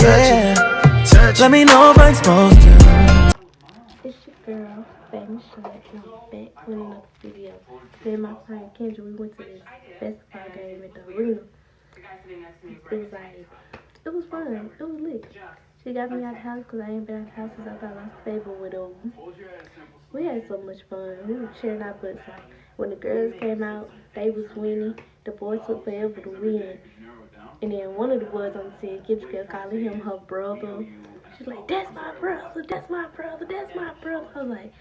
Let me know if I'm supposed to. It's your girl, Famous Short, and I'm back with another video. Me and my friend Kendra, we went to this basketball game at the arena. It was fun. It was lit. She got me out the house because I ain't been out the house since I got my stable with her. We had so much fun. We were cheering our butts off. When the girls came out, they was winning. The boys took forever to win. And then one of the boys on the team kept calling him her brother. She's like, that's my brother, that's my brother, that's my brother. I was like,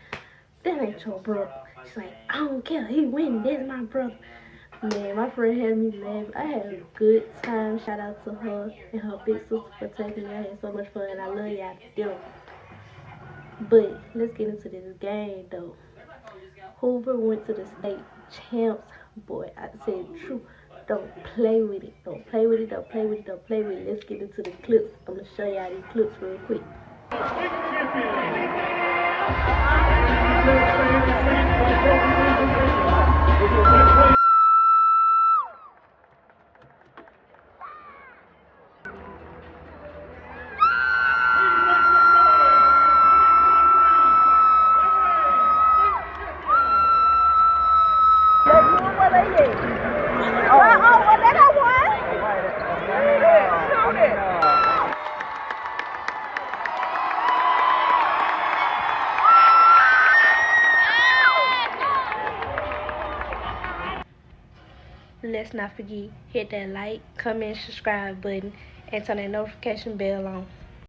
that ain't your brother. She's like, I don't care, he winning, that's my brother. Man, my friend had me laugh. I had a good time. Shout out to her and her big sister for taking me. I had so much fun. I love y'all still. But let's get into this game though. Hoover went to the state champs. Boy, I said the truth. Don't play with it. Don't play with it. Don't play with it. Don't play with it. Let's get into the clips. I'm gonna show y'all these clips real quick. Let's not forget, hit that like, comment, subscribe button, and turn that notification bell on.